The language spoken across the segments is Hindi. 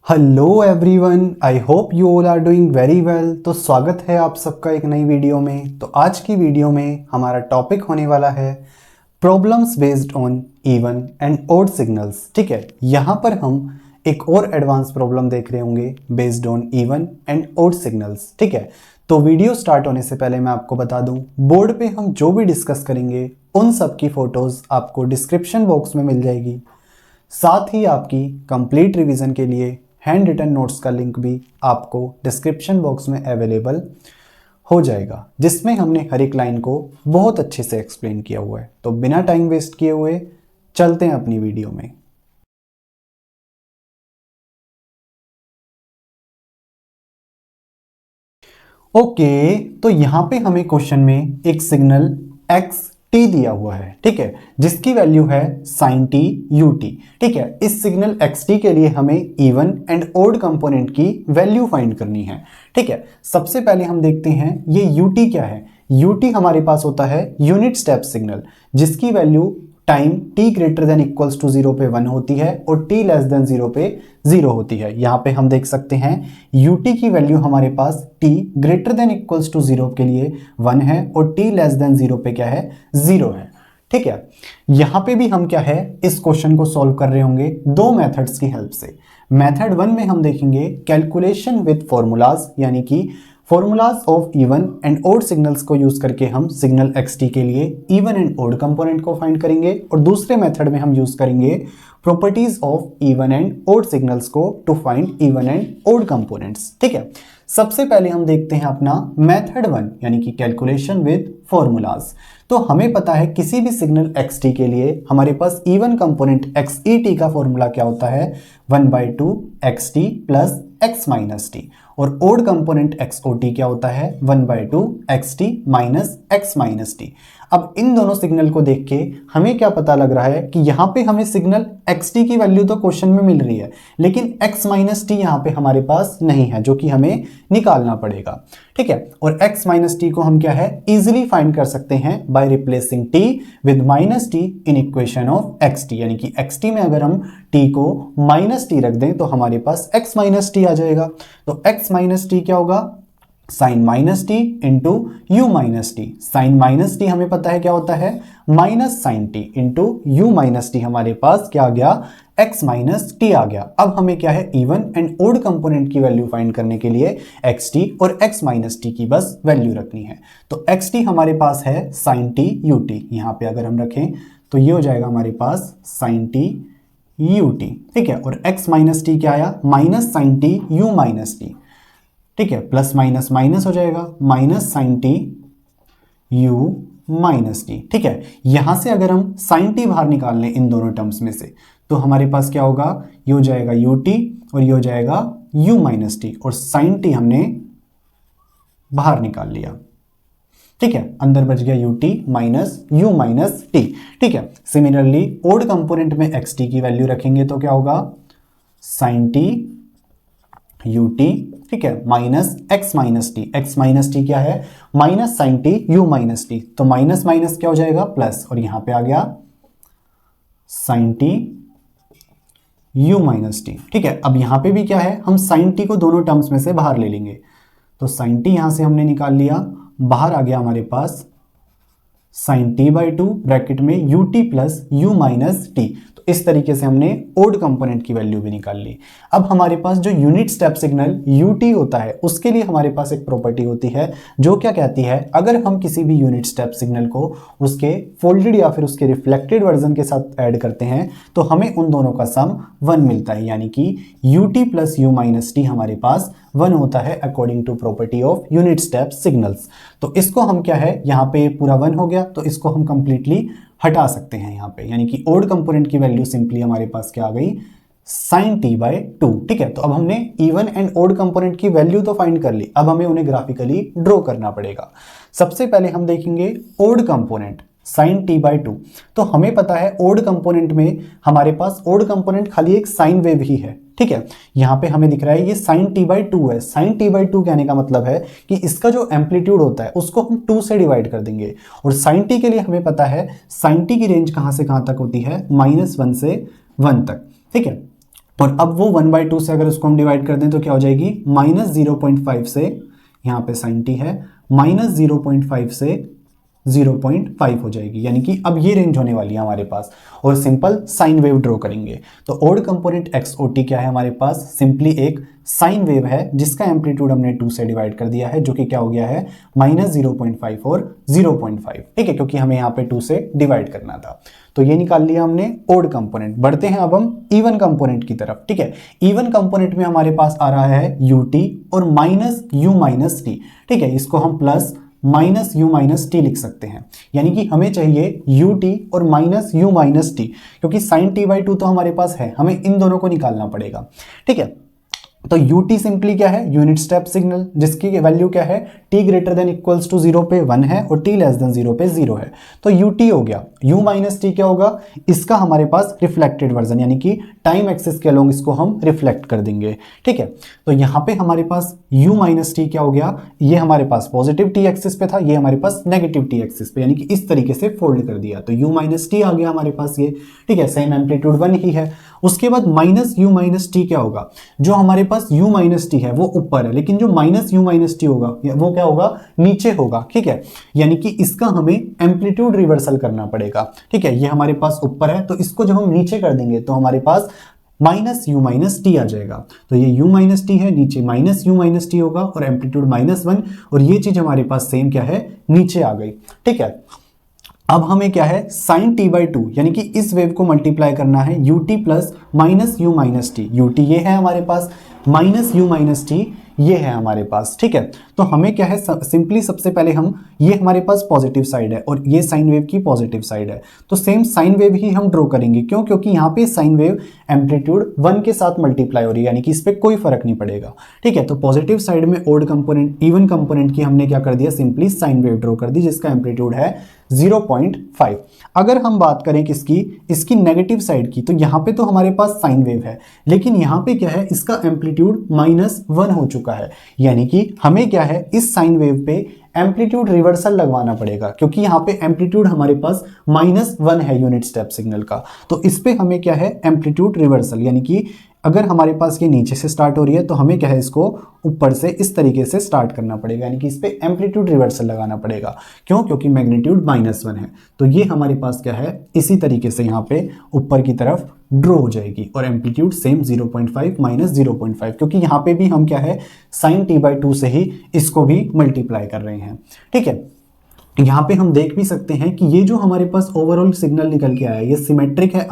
Hello everyone, I hope you all are doing very well. तो स्वागत है आप सबका एक नई वीडियो में। तो आज की वीडियो में हमारा टॉपिक होने वाला है problems based on even and odd signals. ठीक है, यहाँ पर हम एक और एडवांस प्रॉब्लम देख रहे होंगे based on even and odd signals. ठीक है, तो वीडियो स्टार्ट होने से पहले मैं आपको बता दूं, बोर्ड पे हम जो भी डिस्कस करेंगे उन सब की फोटोज आपको डिस्क्रिप्शन बॉक्स में मिल जाएगी। साथ ही आपकी कंप्लीट रिवीजन के लिए हैंड रिटन नोट्स का लिंक भी आपको डिस्क्रिप्शन बॉक्स में अवेलेबल हो जाएगा, जिसमें हमने हर एक लाइन को बहुत अच्छे से एक्सप्लेन किया हुआ है। तो बिना टाइम वेस्ट किए हुए चलते हैं अपनी वीडियो में। ओके, तो यहां पे हमें क्वेश्चन में एक सिग्नल एक्स टी दिया हुआ है। ठीक है, जिसकी वैल्यू है साइन टी यू टी। ठीक है, इस सिग्नल एक्स टी के लिए हमें इवन एंड ओड कंपोनेंट की वैल्यू फाइंड करनी है। ठीक है, सबसे पहले हम देखते हैं ये यू टी क्या है। यू टी हमारे पास होता है यूनिट स्टेप सिग्नल, जिसकी value time t greater than equals to 0 पे 1 होती है और t लेस देन 0 पे 0 होती है। यहाँ पे हम देख सकते हैं ut की वैल्यू हमारे पास t greater than equals to 0 के लिए 1 है और t लेस देन 0 पे क्या है, 0 है। ठीक है, यहाँ पे भी हम क्या है, इस क्वेश्चन को सॉल्व कर रहे होंगे दो मेथड्स की हेल्प से। मेथड 1 में हम देखेंगे कैलकुलेशन विद फॉर्मूलाज, यानी कि formulas of even and odd signals को यूज करके हम सिग्नल xt के लिए इवन एंड ओड कंपोनेंट को फाइंड करेंगे। और दूसरे मेथड में हम यूज करेंगे properties of even and odd signals को to find even and odd components. ठीक है, सबसे पहले हम देखते हैं अपना मेथड 1, यानी कि कैलकुलेशन विद फॉर्मूलाज। तो हमें पता है किसी भी सिग्नल xt के लिए हमारे पास इवन कंपोनेंट xet का फॉर्मूला क्या होता है, 1/2 xt plus x minus T. और ओड कंपोनेंट xot क्या होता है, 1/2 xt minus x minus T. अब इन दोनों सिग्नल को देख के हमें क्या पता लग रहा है कि यहाँ पे हमें सिग्नल xt की वैल्यू तो क्वेश्चन में मिल रही है, लेकिन x माइनस टी यहाँ पे हमारे पास नहीं है, जो कि हमें निकालना पड़ेगा। ठीक है, और x माइनस टी को हम क्या है, इजिली फाइंड कर सकते हैं by replacing t with minus T in equation of xt। यानी कि xt में अगर हम t को माइनस टी रख दें तो हमारे पास x माइनस टी आ जाएगा। तो x माइनस टी क्या होगा, sine minus t into u minus t. Sine minus t हमें पता है क्या होता है, minus sine t into u minus t. हमारे पास क्या आ गया, x माइनस टी आ गया। अब हमें क्या है, इवन एंड ओड कंपोनेंट की वैल्यू फाइंड करने के लिए xt और x माइनस टी की बस वैल्यू रखनी है। तो xt हमारे पास है साइन टी यू टी, यहाँ पे अगर हम रखें तो ये हो जाएगा हमारे पास साइन टी यू टी। ठीक है, और x माइनस टी क्या आया, minus sine t u minus t. ठीक है, प्लस माइनस माइनस हो जाएगा, minus sine t u minus t. ठीक है, यहां से अगर हम साइन टी बाहर निकाल लें इन दोनों टर्म्स में से, तो हमारे पास क्या होगा, ये हो जाएगा यू टी और ये हो जाएगा यू माइनस टी, और साइन टी हमने बाहर निकाल लिया। ठीक है, अंदर बच गया U T minus you minus t. ठीक है, सिमिलरली ओड कंपोनेंट में एक्स टी की वैल्यू रखेंगे तो क्या होगा, साइन टी यू टी। ठीक है, minus x minus t. X minus t क्या है, minus sine t u minus t. तो माइनस माइनस क्या हो जाएगा, प्लस, और यहां पे आ गया sine t u minus t. ठीक है, अब यहां पे भी क्या है, हम साइन टी को दोनों टर्म्स में से बाहर ले लेंगे। तो साइन टी यहां से हमने निकाल लिया, बाहर आ गया हमारे पास sine t by two bracket में u t plus u minus t. तो इस तरीके से हमने ओड कंपोनेंट की वैल्यू भी निकाल ली। अब हमारे पास जो unit step signal U T होता है, उसके लिए हमारे पास एक प्रॉपर्टी होती है जो क्या कहती है, अगर हम किसी भी यूनिट स्टेप सिग्नल को उसके फोल्डेड या फिर उसके रिफ्लेक्टेड वर्जन के साथ ऐड करते हैं तो हमें उन दोनों का सम 1 मिलता है। यानी कि u t plus u minus t हमारे पास 1 होता है according to property of unit step signals. तो इसको हम क्या है, यहाँ पे पूरा 1 हो गया, तो इसको हम कंप्लीटली हटा सकते हैं यहाँ पे। यानी कि ओड कंपोनेंट की वैल्यू सिंपली हमारे पास क्या आ गई, साइन टी बाई टू। ठीक है, तो अब हमने इवन एंड ओड कंपोनेंट की वैल्यू तो फाइंड कर ली, अब हमें उन्हें ग्राफिकली ड्रॉ करना पड़ेगा। सबसे पहले हम देखेंगे odd component sine t by two. तो हमें पता है ओड कंपोनेंट में हमारे पास ओड कंपोनेंट खाली एक साइन वेव ही है। ठीक है, यहाँ पे हमें दिख रहा है ये साइन टी बाई टू है। साइन टी बाई टू कहने का मतलब है कि इसका जो एम्पलीट्यूड होता है उसको हम 2 से डिवाइड कर देंगे। और साइन टी के लिए हमें पता है साइन टी की रेंज कहाँ से कहाँ तक होती है, -1 से 1 तक। ठीक है, और अब वो 1/2 से अगर उसको हम डिवाइड कर दें तो क्या हो जाएगी, -0.5 से, यहाँ पे साइन टी है, -0.5 से 0.5 हो जाएगी, यानी कि अब ये रेंज होने वाली है हमारे पास, और सिंपल साइन वेव ड्रॉ करेंगे। तो odd component x o t क्या है हमारे पास, सिंपली एक साइन वेव है जिसका एम्पलीट्यूड हमने 2 से डिवाइड कर दिया है, जो कि क्या हो गया है, -0.5 और 0.5, ठीक है, क्योंकि हमें यहाँ पे 2 से डिवाइड करना था। तो ये निकाल लिया हमने ओड कंपोनेंट। बढ़ते हैं अब हम इवन कंपोनेंट की तरफ, ठीक है। इवन कंपोनेंट में हमारे पास आ रहा है ut और -u-t, ठीक है, इसको हम प्लस -u-t लिख सकते हैं, यानी कि हमें चाहिए ut और -u-t, क्योंकि sin t/2 तो हमारे पास है, हमें इन दोनों को निकालना पड़ेगा, ठीक है। तो ut सिंपली क्या है, यूनिट स्टेप सिग्नल, जिसकी वैल्यू क्या है, t greater than equals to 0 पे 1 है और t लेस देन 0 पे 0 है। तो ut हो गया, u-t क्या होगा, इसका हमारे पास रिफ्लेक्टेड वर्जन, यानी कि टाइम एक्सिस के अलोंग इसको हम रिफ्लेक्ट कर देंगे, ठीक है। तो यहाँ पे हमारे पास u-t क्या हो गया, ये हमारे पास पॉजिटिव t एक्सिस पे था, ये हमारे पास नेगेटिव t एक्सिस पे, यानी कि इस तरीके से फोल्ड कर दिया, तो u-t आ गया हमारे पास ये, ठीक है, सेम एम्पलीट्यूड 1 ही है। उसके बाद -u-t क्या होगा, जो हमारे पास u-t है वो ऊपर है, लेकिन जो -u-t होगा वो क्या होगा, नीचे होगा, ठीक है, यानी कि इसका हमें एम्पलीट्यूड रिवर्सल करना पड़ेगा, ठीक है। ये हमारे पास ऊपर है, तो इसको जब हम नीचे कर देंगे तो हमारे पास -u-t आ जाएगा। तो ये u-t है, नीचे -u-t होगा और एम्पलीट्यूड -1, और ये चीज हमारे पास सेम क्या है, नीचे आ गई, ठीक है। अब हमें क्या है, sin t/2, यानी कि इस वेव को मल्टीप्लाई करना है ut प्लस -u-t, ut ये है हमारे पास, -u-t ये है हमारे पास, ठीक है। तो हमें क्या है, सिंपली सबसे पहले हम, ये हमारे पास पॉजिटिव साइड है और ये साइन वेव की पॉजिटिव साइड है, तो सेम साइन वेव ही हम ड्रॉ करेंगे, क्यों, क्योंकि यहाँ पे साइन वेव एम्पलीट्यूड 1 के साथ मल्टीप्लाई हो रही है, यानी कि इस पर कोई फर्क नहीं पड़ेगा, ठीक है। तो पॉजिटिव साइड में ओड कंपोनेंट, इवन कंपोनेंट की हमने क्या कर दिया, सिंपली साइन वेव ड्रॉ कर दी, जिसका एम्पलीट्यूड है 0.5। अगर हम बात करें किसकी, इसकी नेगेटिव साइड की, तो यहाँ पे तो हमारे पास साइन वेव है, लेकिन यहाँ पे क्या है, इसका एम्पलीट्यूड -1 हो चुका है, यानी कि हमें क्या है, इस साइन वेव पे एम्पलीट्यूड रिवर्सल लगवाना पड़ेगा, क्योंकि यहाँ पे एम्पलीट्यूड हमारे पास -1 है यूनिट स्टेप सिग्नल का। तो इस पे हमें क्या है, एम्पलीट्यूड रिवर्सल, यानी कि अगर हमारे पास ये नीचे से स्टार्ट हो रही है तो हमें क्या है, इसको ऊपर से इस तरीके से स्टार्ट करना पड़ेगा, यानी कि इस पे एम्पलीट्यूड रिवर्सल लगाना पड़ेगा, क्यों, क्योंकि मैग्नीट्यूड -1 है। तो ये हमारे पास क्या है, इसी तरीके से यहाँ पे ऊपर की तरफ ड्रॉ हो जाएगी, और एम्पलीट्यूड सेम 0.5 -0.5, क्योंकि यहाँ पे भी हम क्या है, sin t/2 से ही इसको भी मल्टीप्लाई कर रहे हैं, ठीक है। यहाँ पे हम देख भी सकते हैं कि ये जो हमारे पास ओवरऑल सिग्नल निकल के आया है, ये सिमेट्रिक है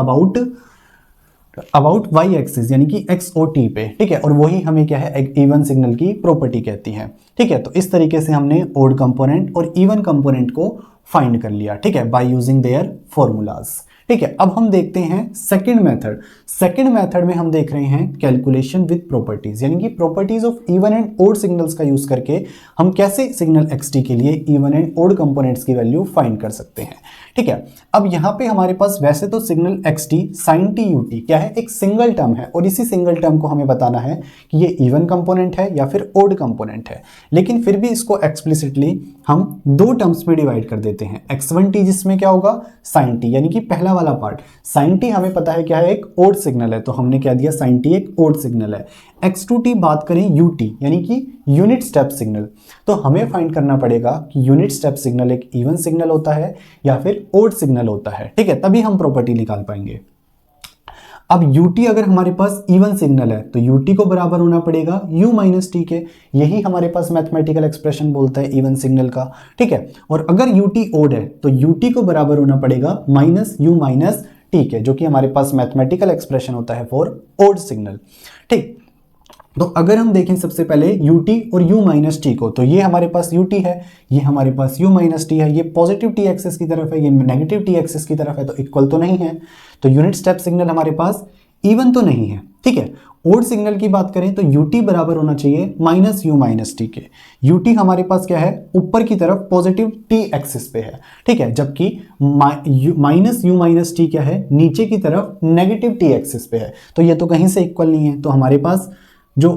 अबाउट वाई एक्सिस, यानी कि एक्स ओ टी पे, ठीक है, और वही हमें क्या है, एक इवन सिग्नल की प्रॉपर्टी कहती है, ठीक है। तो इस तरीके से हमने ओड कंपोनेंट और इवन कंपोनेंट को फाइंड कर लिया, ठीक है, बाय यूजिंग देयर फॉर्मूलाज, ठीक है। अब हम देखते हैं सेकंड मेथड। सेकंड मेथड में हम देख रहे हैं कैलकुलेशन विद प्रॉपर्टीज, यानी कि properties of even and odd signals का यूज करके हम कैसे सिग्नल xt के लिए इवन एंड ओड कंपोनेंट्स की वैल्यू फाइंड कर सकते हैं, ठीक है। अब यहाँ पे हमारे पास वैसे तो signal xt sin t ut क्या है, एक सिंगल टर्म है, और इसी सिंगल टर्म को हमें बताना है कि ये इवन कंपोनेंट है या फिर ओड कंपोनेंट है, लेकिन फिर भी इसको एक्सप्लिसिटली हम दो टर्म्स में डिवाइड कर देते हैं, x1t जिसमें क्या होगा, sin t, यानी कि पहला वाला पार्ट sin t हमें पता है क्या है, एक ओड सिग्नल है, तो हमने क्या दिया, sin t एक ओड सिग्नल है। x2t बात करें ut, यानी कि यूनिट स्टेप सिग्नल, तो हमें फाइंड करना पड़ेगा कि यूनिट स्टेप सिग्नल एक इवन सिग्नल होता है या फिर ओड सिग्नल होता है, ठीक है, तभी हम प्रॉपर्टी निकाल पाएंगे। अब ut अगर हमारे पास इवन सिग्नल है तो ut को बराबर होना पड़ेगा u-t के, यही हमारे पास मैथमेटिकल एक्सप्रेशन बोलता है इवन सिग्नल का, ठीक है। और अगर ut ओड है तो ut को बराबर होना पड़ेगा -u-t के, जो कि हमारे पास मैथमेटिकल एक्सप्रेशन होता है फॉर ओड सिग्नल, ठीक। तो अगर हम देखें सबसे पहले ut और u-t को, तो ये हमारे पास ut है, ये हमारे पास u-t है, ये पॉजिटिव t एक्सिस की तरफ है, ये नेगेटिव t एक्सिस की तरफ है, तो इक्वल तो नहीं है, तो यूनिट स्टेप सिग्नल हमारे पास इवन तो नहीं है, ठीक है। ओड सिग्नल की बात करें तो ut बराबर होना चाहिए -u-t के, ut हमारे पास क्या है, ऊपर की तरफ पॉजिटिव t एक्सिस पे है, ठीक है, जबकि -u-t क्या है, नीचे की तरफ नेगेटिव t एक्सिस पे है, तो ये तो कहीं से इक्वल नहीं है। तो हमारे पास जो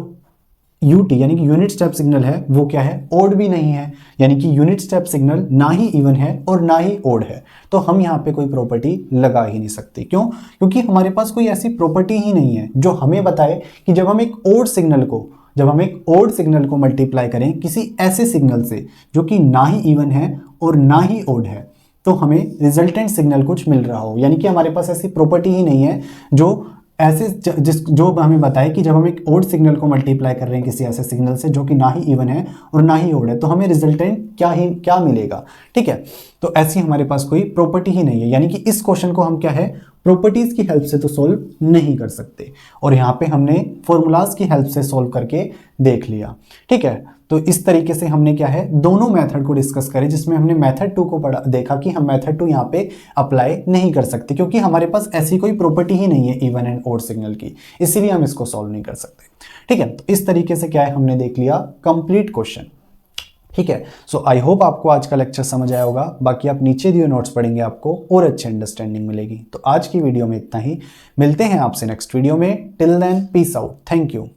यूटी यानी कि यूनिट स्टेप सिग्नल है वो क्या है, ओड भी नहीं है, यानी कि यूनिट स्टेप सिग्नल ना ही इवन है और ना ही ओड है, तो हम यहाँ पे कोई प्रॉपर्टी लगा ही नहीं सकते। क्यों? क्योंकि हमारे पास कोई ऐसी प्रॉपर्टी ही नहीं है जो हमें बताए कि जब हम एक ओड सिग्नल को मल्टीप्लाई करें किसी ऐसे सिग्नल से जो कि ना ही इवन है और ना ही ओड है, तो हमें रिजल्टेंट सिग्नल कुछ मिल रहा हो। यानी कि हमारे पास ऐसी प्रॉपर्टी ही नहीं है जो ऐसे जो हमें बताए कि जब हम एक ओड सिग्नल को मल्टीप्लाई कर रहे हैं किसी ऐसे सिग्नल से जो कि ना ही इवन है और ना ही ओड है, तो हमें रिजल्टेंट क्या मिलेगा। ठीक है, तो ऐसी हमारे पास कोई प्रॉपर्टी ही नहीं है, यानी कि इस क्वेश्चन को हम क्या है, प्रॉपर्टीज की हेल्प से तो सोल्व नहीं कर सकते, और यहाँ पे हमने फॉर्मूलाज की हेल्प से सोल्व करके देख लिया। ठीक है, तो इस तरीके से हमने क्या है, दोनों मेथड को डिस्कस करें, जिसमें हमने मेथड 2 को देखा कि हम मेथड 2 यहाँ पे अप्लाई नहीं कर सकते क्योंकि हमारे पास ऐसी कोई प्रॉपर्टी ही नहीं है इवन एंड ओड सिग्नल की, इसीलिए हम इसको सॉल्व नहीं कर सकते। ठीक है, तो इस तरीके से क्या है, हमने देख लिया कंप्लीट क्वेश्चन। ठीक है, सो आई होप आपको आज का लेक्चर समझ आया होगा। बाकी आप नीचे दिए नोट्स पढ़ेंगे, आपको और अच्छी अंडरस्टैंडिंग मिलेगी। तो आज की वीडियो में इतना ही, मिलते हैं आपसे नेक्स्ट वीडियो में। Till then peace out, thank you.